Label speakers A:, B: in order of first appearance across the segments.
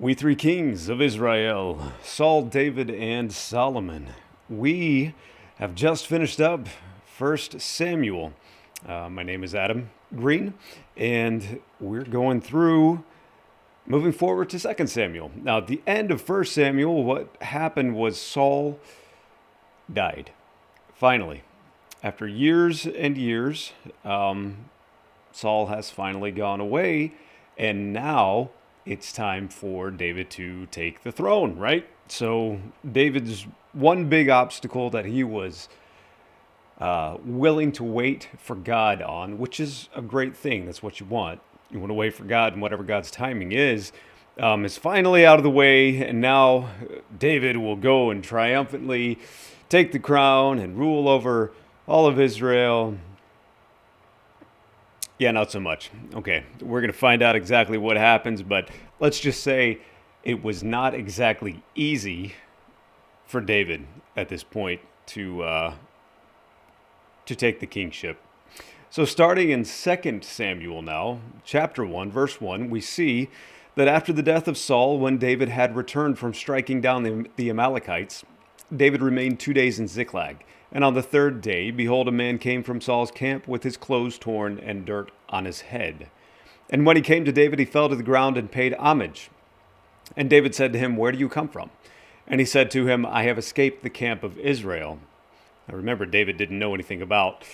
A: We three kings of Israel, Saul, David, and Solomon. We have just finished up 1 Samuel. My name is Adam Green, and we're going through, moving forward to 2 Samuel. Now, at the end of 1 Samuel, what happened was Saul died. Finally. After years and years, Saul has finally gone away, and now it's time for David to take the throne, right? So David's one big obstacle that he was willing to wait for God on, which is a great thing. That's what you want. You want to wait for God, and whatever God's timing is finally out of the way, and now David will go and triumphantly take the crown and rule over all of Israel. Yeah, not so much. Okay, we're going to find out exactly what happens, but let's just say it was not exactly easy for David at this point to take the kingship. So starting in 2 Samuel now, chapter 1, verse 1, we see that after the death of Saul, when David had returned from striking down the Amalekites, David remained 2 days in Ziklag. And on the third day, behold, a man came from Saul's camp with his clothes torn and dirt on his head. And when he came to David, he fell to the ground and paid homage. And David said to him, "Where do you come from?" And he said to him, "I have escaped the camp of Israel." Now remember, David didn't know anything about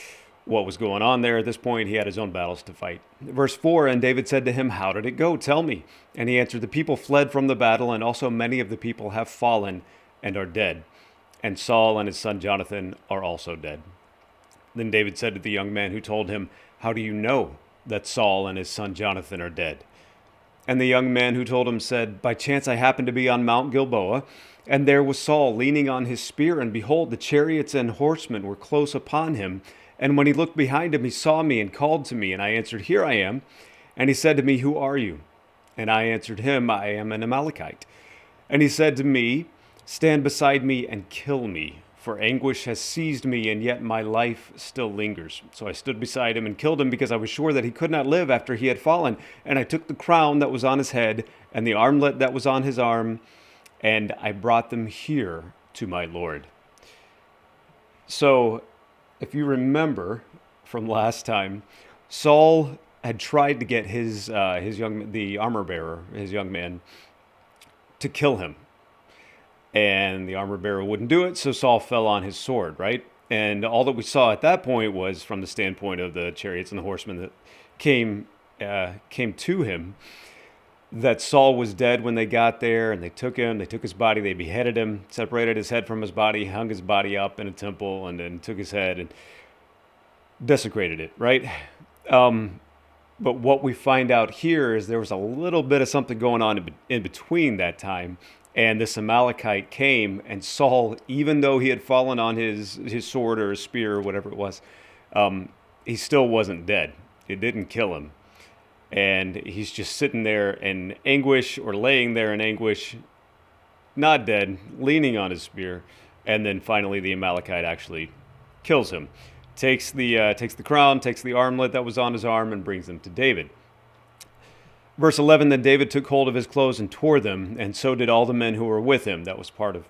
A: what was going on there at this point. He had his own battles to fight. Verse 4, and David said to him, "How did it go? Tell me." And he answered, "The people fled from the battle, and also many of the people have fallen and are dead. And Saul and his son Jonathan are also dead." Then David said to the young man who told him, "How do you know that Saul and his son Jonathan are dead?" And the young man who told him said, "By chance I happened to be on Mount Gilboa, and there was Saul leaning on his spear, and behold, the chariots and horsemen were close upon him. And when he looked behind him, he saw me and called to me, and I answered, 'Here I am.' And he said to me, 'Who are you?' And I answered him, 'I am an Amalekite.' And he said to me, 'Stand beside me and kill me, for anguish has seized me, and yet my life still lingers.' So I stood beside him and killed him, because I was sure that he could not live after he had fallen. And I took the crown that was on his head and the armlet that was on his arm, and I brought them here to my Lord." So, if you remember from last time, Saul had tried to get the armor bearer, his young man, to kill him. And the armor bearer wouldn't do it, so Saul fell on his sword, right? And all that we saw at that point was, from the standpoint of the chariots and the horsemen that came to him, that Saul was dead when they got there, and they took his body, they beheaded him, separated his head from his body, hung his body up in a temple, and then took his head and desecrated it, right? But what we find out here is there was a little bit of something going on in between that time. And this Amalekite came, and Saul, even though he had fallen on his sword or his spear or whatever it was, he still wasn't dead. It didn't kill him. And he's just sitting there in anguish, or laying there in anguish, not dead, leaning on his spear. And then finally the Amalekite actually kills him. Takes the crown, takes the armlet that was on his arm, and brings them to David. Verse 11, then David took hold of his clothes and tore them, and so did all the men who were with him. That was part of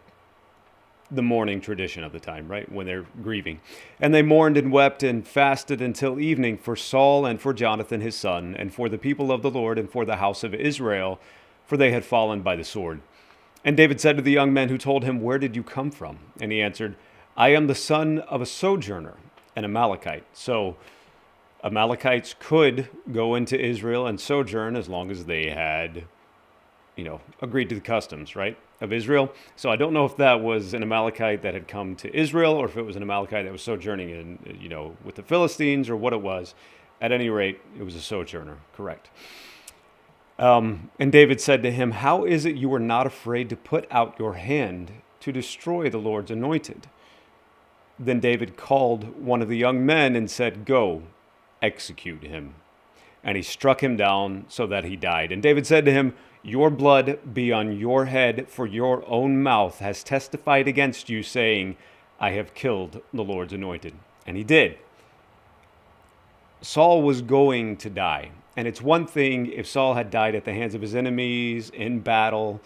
A: the mourning tradition of the time, right, when they're grieving. And they mourned and wept and fasted until evening for Saul and for Jonathan his son, and for the people of the Lord and for the house of Israel, for they had fallen by the sword. And David said to the young men who told him, "Where did you come from?" And he answered, "I am the son of a sojourner, an Amalekite." So Amalekites could go into Israel and sojourn as long as they had, agreed to the customs, right, of Israel. So I don't know if that was an Amalekite that had come to Israel, or if it was an Amalekite that was sojourning in, with the Philistines, or what it was. At any rate, it was a sojourner, correct. And David said to him, "How is it you are not afraid to put out your hand to destroy the Lord's anointed?" Then David called one of the young men and said, "Go, execute him." And he struck him down so that he died. And David said to him, "Your blood be on your head, for your own mouth has testified against you, saying, I have killed the Lord's anointed." And he did. Saul was going to die. And it's one thing if Saul had died at the hands of his enemies in battle,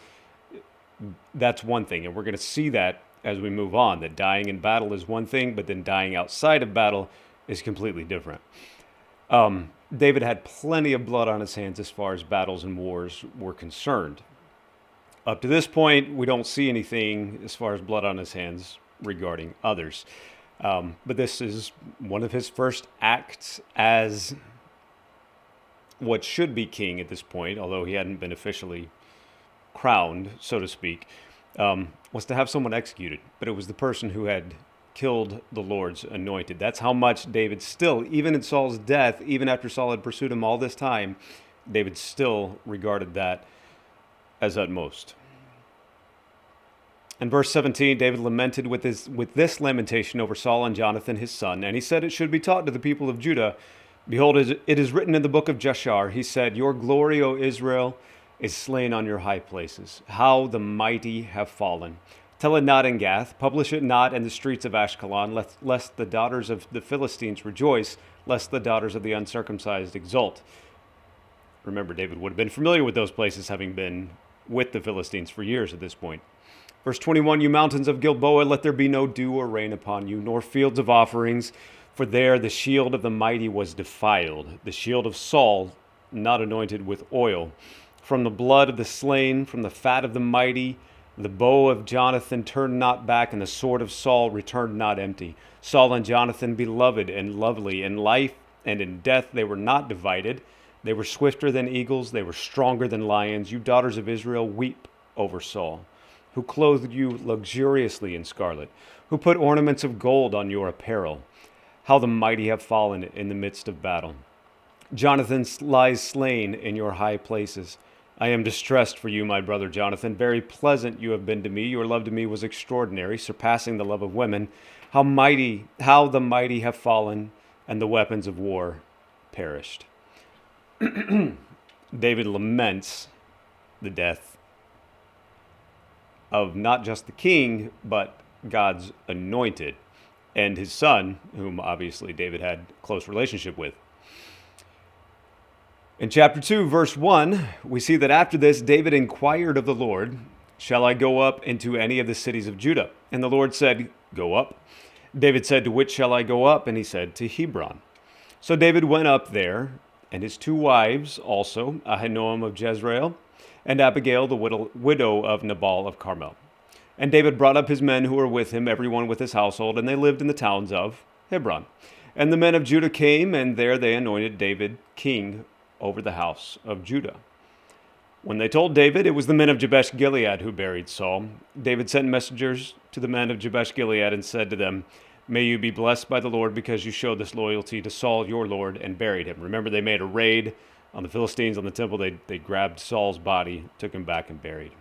A: that's one thing. And we're going to see that as we move on, that dying in battle is one thing, but then dying outside of battle is completely different. David had plenty of blood on his hands as far as battles and wars were concerned. Up to this point, we don't see anything as far as blood on his hands regarding others. But this is one of his first acts as what should be king at this point, although he hadn't been officially crowned, so to speak, was to have someone executed. But it was the person who had killed the Lord's anointed. That's how much David still, even in Saul's death, even after Saul had pursued him all this time, David still regarded that as utmost. In verse 17, David lamented with this lamentation over Saul and Jonathan his son, and he said it should be taught to the people of Judah. Behold, it is written in the book of Jashar, he said, Your glory, O Israel, is slain on your high places. How the mighty have fallen. Tell it not in Gath, publish it not in the streets of Ashkelon, lest the daughters of the Philistines rejoice, lest the daughters of the uncircumcised exult. Remember, David would have been familiar with those places, having been with the Philistines for years at this point. Verse 21, You mountains of Gilboa, let there be no dew or rain upon you, nor fields of offerings, for there the shield of the mighty was defiled, the shield of Saul not anointed with oil. From the blood of the slain, from the fat of the mighty, the bow of Jonathan turned not back, and the sword of Saul returned not empty. Saul and Jonathan, beloved and lovely, in life and in death they were not divided. They were swifter than eagles, they were stronger than lions. You daughters of Israel, weep over Saul, who clothed you luxuriously in scarlet, who put ornaments of gold on your apparel. How the mighty have fallen in the midst of battle. Jonathan lies slain in your high places. I am distressed for you, my brother Jonathan. Very pleasant you have been to me. Your love to me was extraordinary, surpassing the love of women. How the mighty have fallen, and the weapons of war perished. David laments the death of not just the king, but God's anointed, and his son, whom obviously David had a close relationship with. In chapter 2, verse 1, we see that after this, David inquired of the Lord, Shall I go up into any of the cities of Judah? And the Lord said, Go up. David said, To which shall I go up? And he said, To Hebron. So David went up there, and his two wives also, Ahinoam of Jezreel, and Abigail, the widow of Nabal of Carmel. And David brought up his men who were with him, everyone with his household, and they lived in the towns of Hebron. And the men of Judah came, and there they anointed David king over the house of Judah. When they told David, it was the men of Jabesh-Gilead who buried Saul. David sent messengers to the men of Jabesh-Gilead and said to them, May you be blessed by the Lord because you showed this loyalty to Saul your Lord and buried him. Remember, they made a raid on the Philistines, on the temple. They grabbed Saul's body, took him back and buried him.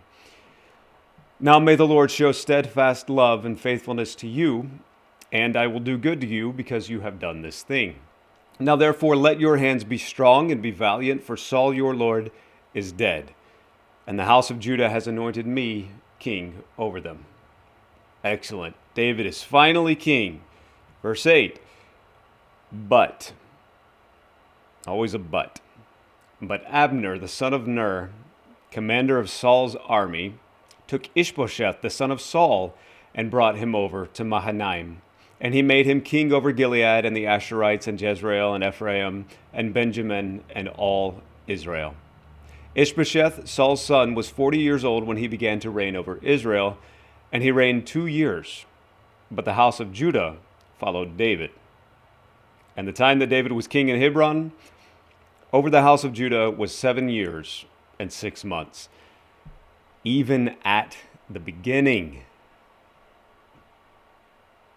A: Now may the Lord show steadfast love and faithfulness to you, and I will do good to you because you have done this thing. Now therefore let your hands be strong and be valiant, for Saul your Lord is dead, and the house of Judah has anointed me king over them. Excellent. David is finally king. Verse 8, but, always a but Abner, the son of Ner, commander of Saul's army, took Ishbosheth, the son of Saul, and brought him over to Mahanaim. And he made him king over Gilead and the Asherites and Jezreel and Ephraim and Benjamin and all Israel. Ishbosheth, Saul's son, was 40 years old when he began to reign over Israel, and he reigned 2 years. But the house of Judah followed David. And the time that David was king in Hebron over the house of Judah was 7 years and 6 months. Even at the beginning,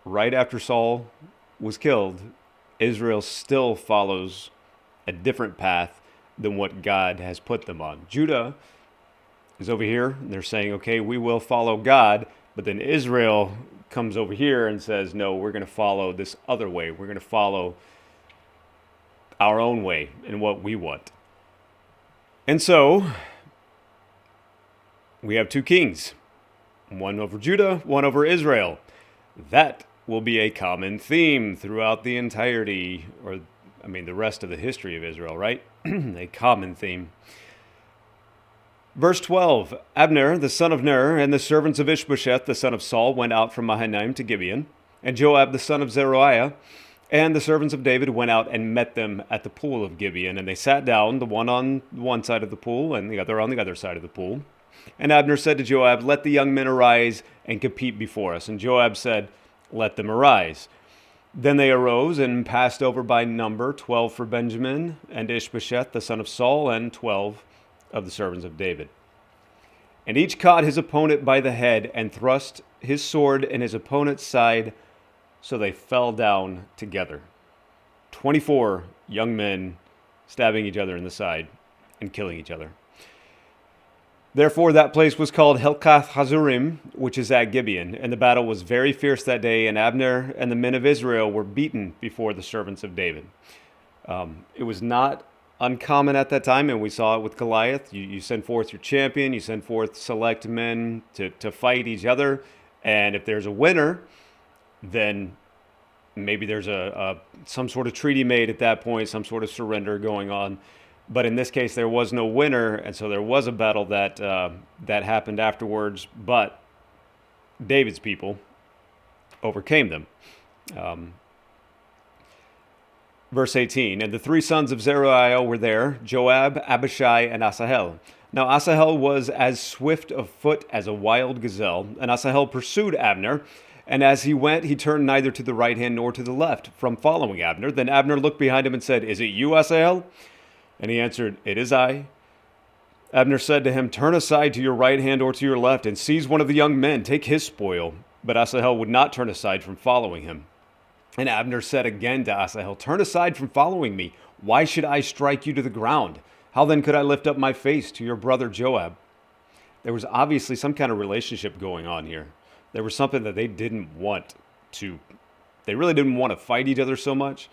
A: right after Saul was killed, Israel still follows a different path than what God has put them on. Judah is over here, and they're saying, okay, we will follow God, but then Israel comes over here and says, no, we're going to follow this other way. We're going to follow our own way and what we want. And so we have 2 kings, one over Judah, one over Israel. That will be a common theme throughout the entirety, or I mean, the rest of the history of Israel, right? A common theme. Verse 12, Abner, the son of Ner, and the servants of Ishbosheth, the son of Saul, went out from Mahanaim to Gibeon. And Joab, the son of Zeruiah, and the servants of David went out and met them at the pool of Gibeon. And they sat down, the one on one side of the pool and the other on the other side of the pool. And Abner said to Joab, let the young men arise and compete before us. And Joab said, let them arise. Then they arose and passed over by number, 12 for Benjamin, and Ishbosheth, the son of Saul, and 12 of the servants of David. And each caught his opponent by the head and thrust his sword in his opponent's side, so they fell down together. 24 young men stabbing each other in the side and killing each other. Therefore that place was called Helkath Hazurim, which is at Gibeon. And the battle was very fierce that day, and Abner and the men of Israel were beaten before the servants of David. It was not uncommon at that time, and we saw it with Goliath. You send forth your champion, you send forth select men to fight each other, and if there's a winner, then maybe there's some sort of treaty made at that point, some sort of surrender going on. But in this case, there was no winner, and so there was a battle that happened afterwards, but David's people overcame them. Verse 18, and the three sons of Zeruiah were there, Joab, Abishai, and Asahel. Now Asahel was as swift of foot as a wild gazelle, and Asahel pursued Abner, and as he went, he turned neither to the right hand nor to the left from following Abner. Then Abner looked behind him and said, is it you, Asahel? And he answered, it is I. Abner said to him, turn aside to your right hand or to your left, and seize one of the young men, take his spoil. But Asahel would not turn aside from following him. And Abner said again to Asahel, turn aside from following me. Why should I strike you to the ground? How then could I lift up my face to your brother Joab? There was obviously some kind of relationship going on here. There was something that they really didn't want to fight each other so much.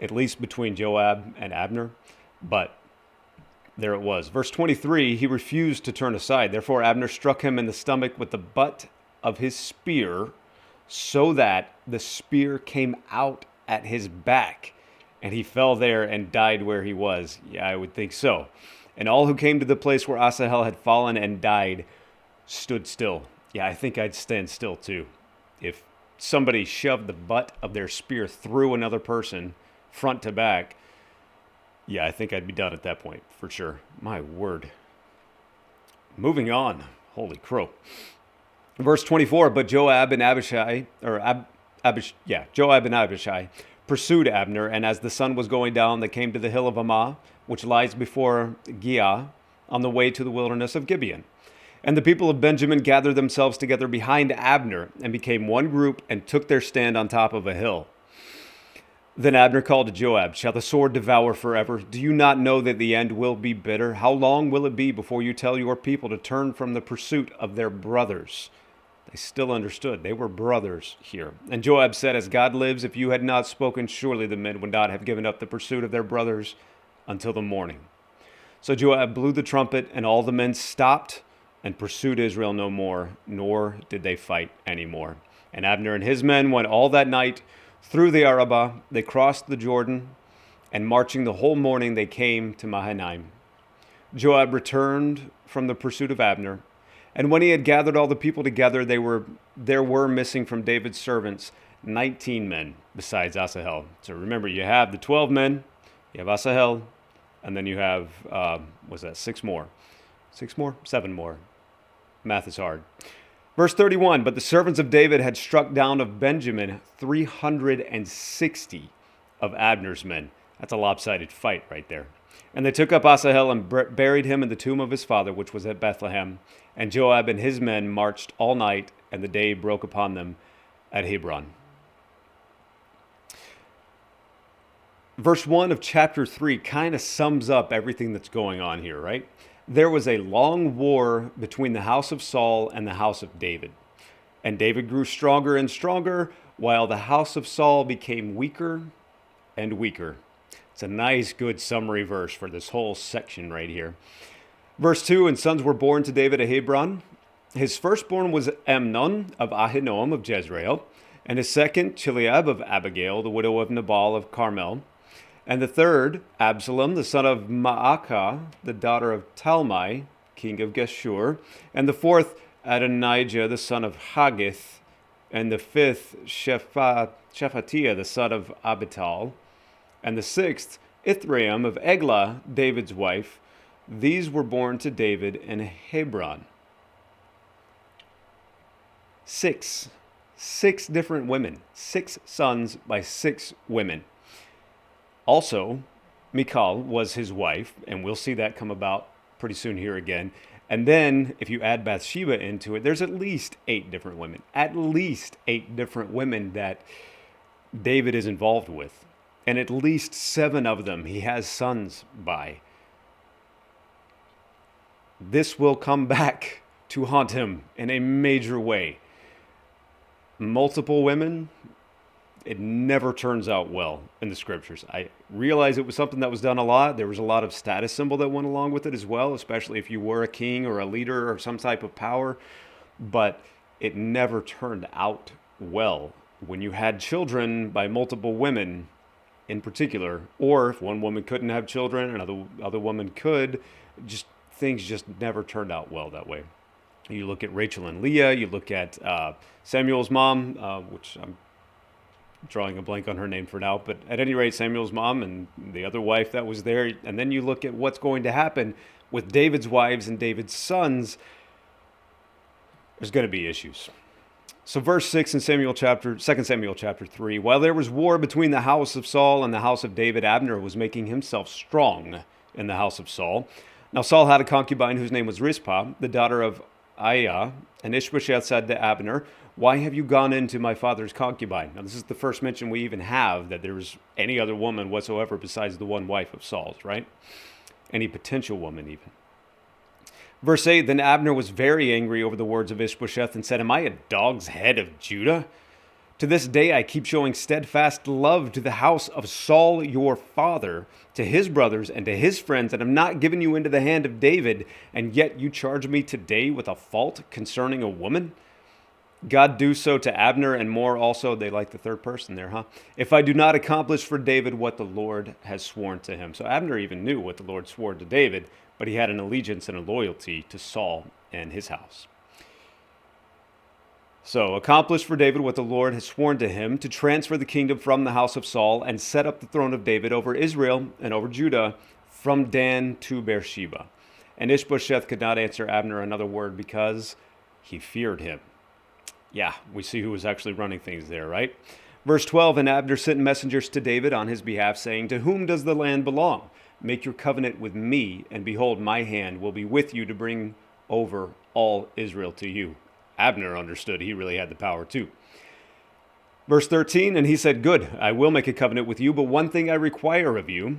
A: At least between Joab and Abner, but there it was. Verse 23, he refused to turn aside. Therefore Abner struck him in the stomach with the butt of his spear, so that the spear came out at his back, and he fell there and died where he was. Yeah, I would think so. And all who came to the place where Asahel had fallen and died stood still. Yeah, I think I'd stand still too. If somebody shoved the butt of their spear through another person, front to back, yeah, I think I'd be done at that point, for sure. My word. Moving on. Holy crow. Verse 24, but Joab and Abishai pursued Abner, and as the sun was going down, they came to the hill of Ammah, which lies before Giah, on the way to the wilderness of Gibeon. And the people of Benjamin gathered themselves together behind Abner, and became one group, and took their stand on top of a hill. Then Abner called to Joab, shall the sword devour forever? Do you not know that the end will be bitter? How long will it be before you tell your people to turn from the pursuit of their brothers? They still understood. They were brothers here. And Joab said, as God lives, if you had not spoken, surely the men would not have given up the pursuit of their brothers until the morning. So Joab blew the trumpet, and all the men stopped and pursued Israel no more, nor did they fight any more. And Abner and his men went all that night through the Arabah. They crossed the Jordan, and marching the whole morning, they came to Mahanaim. Joab returned from the pursuit of Abner, and when he had gathered all the people together, there were missing from David's servants 19 men besides Asahel. So remember, you have the 12 men, you have Asahel, and then you have, 6 more? 6 more? 7 more. Math is hard. Verse 31, but the servants of David had struck down of Benjamin 360 of Abner's men. That's a lopsided fight right there. And they took up Asahel and buried him in the tomb of his father, which was at Bethlehem. And Joab and his men marched all night, and the day broke upon them at Hebron. Verse 1 of chapter 3 kind of sums up everything that's going on here, right? There was a long war between the house of Saul and the house of David. And David grew stronger and stronger, while the house of Saul became weaker and weaker. It's a nice, good summary verse for this whole section right here. Verse 2, and sons were born to David at Hebron. His firstborn was Amnon of Ahinoam of Jezreel, and his second, Chileab of Abigail, the widow of Nabal of Carmel. And the third, Absalom, the son of Maacah, the daughter of Talmai, king of Geshur. And the fourth, Adonijah, the son of Haggith. And the fifth, Shephatiah, the son of Abital. And the sixth, Ithream of Eglah, David's wife. These were born to David in Hebron. Six different women. 6 sons by 6 women. Also, Michal was his wife, and we'll see that come about pretty soon here again. And then, if you add Bathsheba into it, there's at least 8 different women. At least 8 different women that David is involved with. And at least 7 of them he has sons by. This will come back to haunt him in a major way. Multiple women, it never turns out well in the scriptures. I realize it was something that was done a lot. There was a lot of status symbol that went along with it as well, especially if you were a king or a leader or some type of power. But it never turned out well when you had children by multiple women in particular, or if one woman couldn't have children, another other woman could. Things just never turned out well that way. You look at Rachel and Leah, you look at Samuel's mom, which I'm drawing a blank on her name for now, but at any rate, Samuel's mom and the other wife that was there. And then you look at what's going to happen with David's wives and David's sons. There's going to be issues. So verse 6 in 2 Samuel chapter 3, while there was war between the house of Saul and the house of David, Abner was making himself strong in the house of Saul. Now Saul had a concubine whose name was Rizpah, the daughter of Aiah, and Ishbosheth said to Abner, "Why have you gone into my father's concubine?" Now this is the first mention we even have that there was any other woman whatsoever besides the one wife of Saul's, right? Any potential woman even. Verse 8, then Abner was very angry over the words of Ishbosheth and said, "Am I a dog's head of Judah? To this day I keep showing steadfast love to the house of Saul your father, to his brothers and to his friends, and have not given you into the hand of David, and yet you charge me today with a fault concerning a woman? God do so to Abner and more also." They like the third person there, huh? "If I do not accomplish for David what the Lord has sworn to him." So Abner even knew what the Lord swore to David, but he had an allegiance and a loyalty to Saul and his house. So, accomplish for David what the Lord has sworn to him, to transfer the kingdom from the house of Saul and set up the throne of David over Israel and over Judah from Dan to Beersheba. And Ishbosheth could not answer Abner another word because he feared him. Yeah, we see who was actually running things there, right? Verse 12, and Abner sent messengers to David on his behalf, saying, "To whom does the land belong? Make your covenant with me, and behold, my hand will be with you to bring over all Israel to you." Abner understood he really had the power too. Verse 13, and he said, "Good, I will make a covenant with you, but one thing I require of you,"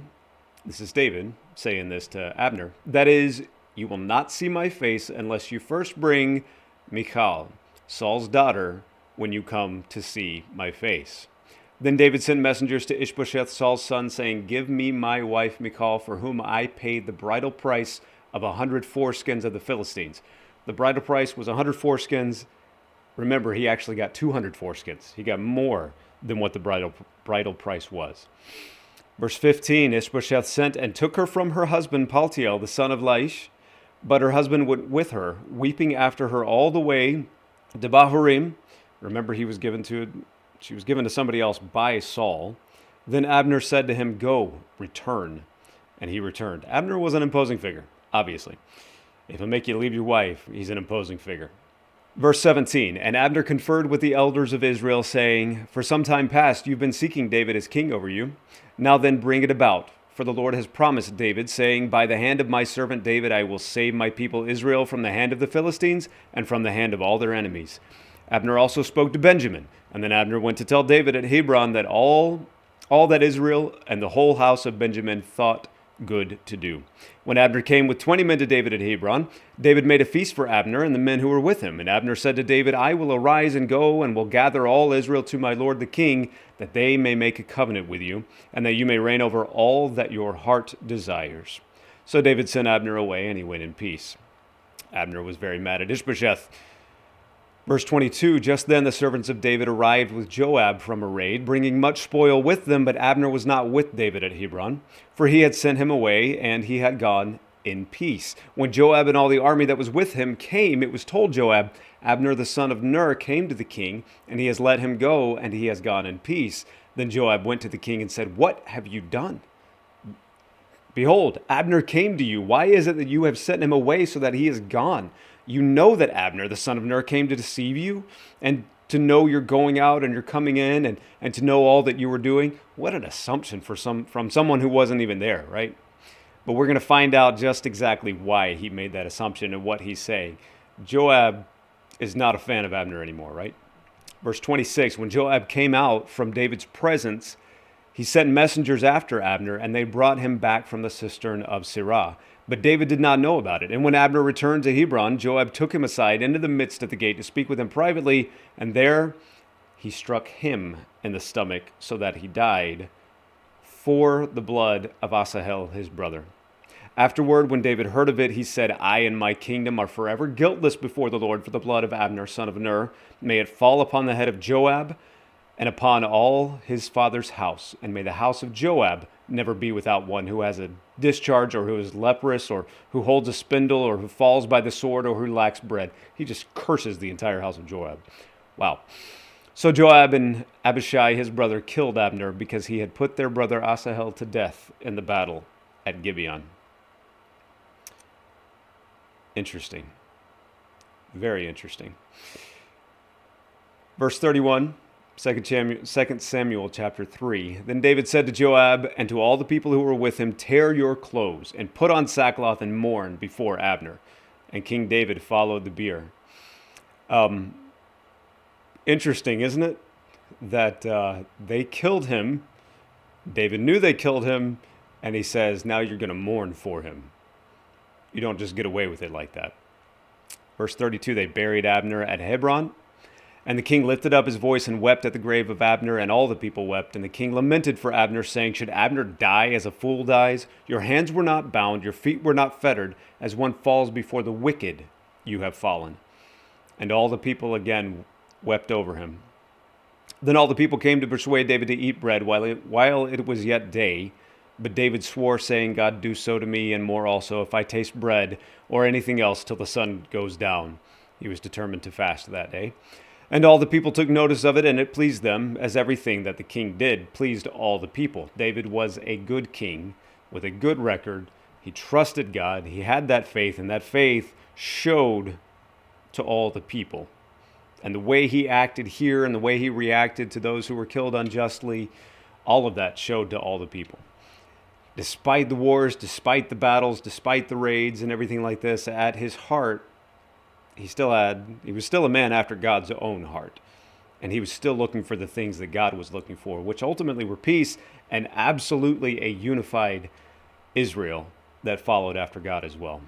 A: this is David saying this to Abner, "that is, you will not see my face unless you first bring Michal, Saul's daughter, when you come to see my face." Then David sent messengers to Ishbosheth, Saul's son, saying, "Give me my wife Michal, for whom I paid the bridal price of 100 foreskins of the Philistines." The bridal price was 100 foreskins. Remember, he actually got 200 foreskins. He got more than what the bridal price was. Verse 15, Ishbosheth sent and took her from her husband Paltiel, the son of Laish, but her husband went with her, weeping after her all the way to Bahurim. Remember, she was given to somebody else by Saul. Then Abner said to him, "Go, return." And he returned. Abner was an imposing figure, obviously. If he'll make you leave your wife, he's an imposing figure. Verse 17, and Abner conferred with the elders of Israel, saying, "For some time past you've been seeking David as king over you. Now then bring it about. For the Lord has promised David, saying, by the hand of my servant David I will save my people Israel from the hand of the Philistines and from the hand of all their enemies." Abner also spoke to Benjamin. And then Abner went to tell David at Hebron that all that Israel and the whole house of Benjamin thought good to do. When Abner came with 20 men to David at Hebron, David made a feast for Abner and the men who were with him. And Abner said to David, "I will arise and go and will gather all Israel to my lord the king, that they may make a covenant with you, and that you may reign over all that your heart desires." So David sent Abner away, and he went in peace. Abner was very mad at Ishbosheth. Verse 22, just then the servants of David arrived with Joab from a raid, bringing much spoil with them, but Abner was not with David at Hebron, for he had sent him away, and he had gone in peace. When Joab and all the army that was with him came, it was told Joab, Abner the son of Ner came to the king, and he has let him go, and he has gone in peace. Then Joab went to the king and said, what have you done? Behold, Abner came to you. Why is it that you have sent him away so that he is gone? You know that Abner, the son of Ner, came to deceive you and to know you're going out and you're coming in and to know all that you were doing. What an assumption from someone who wasn't even there, right? But we're going to find out just exactly why he made that assumption and what he's saying. Joab is not a fan of Abner anymore, right? Verse 26, when Joab came out from David's presence, he sent messengers after Abner, and they brought him back from the cistern of Sirah. But David did not know about it. And when Abner returned to Hebron, Joab took him aside into the midst of the gate to speak with him privately, and there he struck him in the stomach so that he died for the blood of Asahel his brother. Afterward, when David heard of it, he said, I and my kingdom are forever guiltless before the Lord for the blood of Abner, son of Ner. May it fall upon the head of Joab and upon all his father's house. And may the house of Joab never be without one who has a discharge or who is leprous or who holds a spindle or who falls by the sword or who lacks bread. He just curses the entire house of Joab. Wow. So Joab and Abishai, his brother, killed Abner because he had put their brother Asahel to death in the battle at Gibeon. Interesting. Very interesting. Verse 31, 2 Samuel chapter 3. Then David said to Joab and to all the people who were with him, tear your clothes and put on sackcloth and mourn before Abner. And King David followed the bier. Interesting, isn't it? That they killed him. David knew they killed him. And he says, now you're going to mourn for him. You don't just get away with it like that. Verse 32, they buried Abner at Hebron. And the king lifted up his voice and wept at the grave of Abner, and all the people wept. And the king lamented for Abner, saying, should Abner die as a fool dies? Your hands were not bound, your feet were not fettered, as one falls before the wicked you have fallen. And all the people again wept over him. Then all the people came to persuade David to eat bread while it was yet day. But David swore, saying, God, do so to me, and more also, if I taste bread or anything else till the sun goes down. He was determined to fast that day. And all the people took notice of it, and it pleased them, as everything that the king did pleased all the people. David was a good king with a good record. He trusted God. He had that faith, and that faith showed to all the people. And the way he acted here and the way he reacted to those who were killed unjustly, all of that showed to all the people. Despite the wars, despite the battles, despite the raids and everything like this, at his heart, he was still a man after God's own heart. And he was still looking for the things that God was looking for, which ultimately were peace and absolutely a unified Israel that followed after God as well.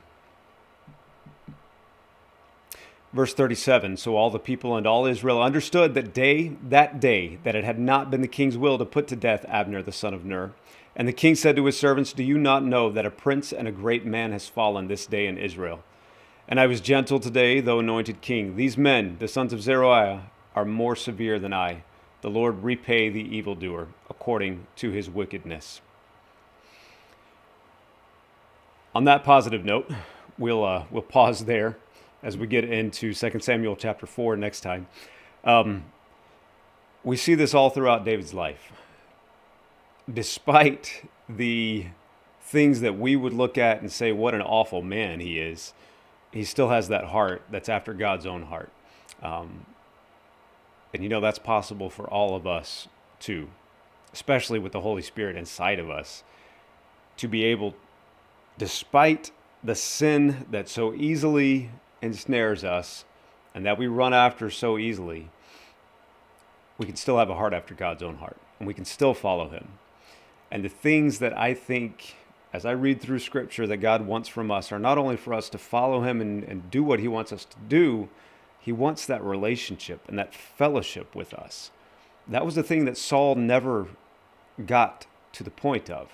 A: Verse 37, so all the people and all Israel understood that day that it had not been the king's will to put to death Abner the son of Ner. And the king said to his servants, do you not know that a prince and a great man has fallen this day in Israel? And I was gentle today, though anointed king. These men, the sons of Zeruiah, are more severe than I. The Lord repay the evildoer according to his wickedness. On that positive note, we'll pause there as we get into 2 Samuel chapter 4 next time. We see this all throughout David's life. Despite the things that we would look at and say, what an awful man he is, he still has that heart that's after God's own heart. And that's possible for all of us too, especially with the Holy Spirit inside of us, to be able, despite the sin that so easily ensnares us and that we run after so easily, we can still have a heart after God's own heart, and we can still follow him. And the things that I think, as I read through Scripture, that God wants from us are not only for us to follow him and do what he wants us to do, he wants that relationship and that fellowship with us. That was the thing that Saul never got to the point of.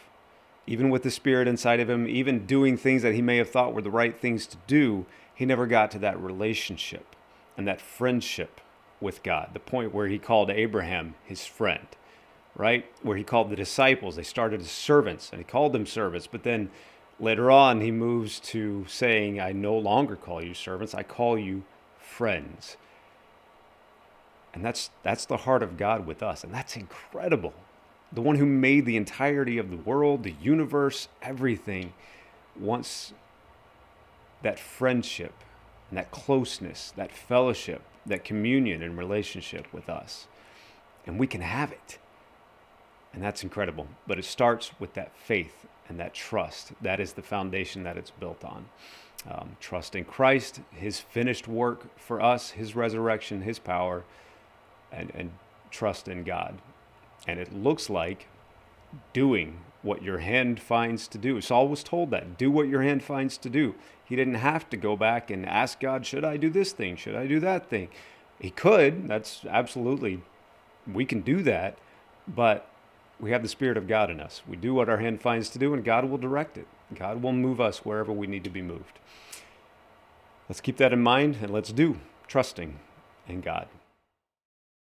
A: Even with the Spirit inside of him, even doing things that he may have thought were the right things to do, he never got to that relationship. and that friendship with God, the point where he called Abraham his friend, right? Where he called the disciples, they started as servants, and he called them servants, but then later on he moves to saying, I no longer call you servants, I call you friends. And that's the heart of God with us, and that's incredible. The one who made the entirety of the world, the universe, everything, wants that friendship and that closeness, that fellowship, that communion and relationship with us. And we can have it. And that's incredible. But it starts with that faith and that trust. That is the foundation that it's built on. Trust in Christ, his finished work for us, his resurrection, his power, and trust in God. And it looks like doing what your hand finds to do. Saul was told that. Do what your hand finds to do. He didn't have to go back and ask God, should I do this thing? Should I do that thing? He could. That's absolutely, we can do that. But we have the Spirit of God in us. We do what our hand finds to do, and God will direct it. God will move us wherever we need to be moved. Let's keep that in mind, and let's do trusting in God.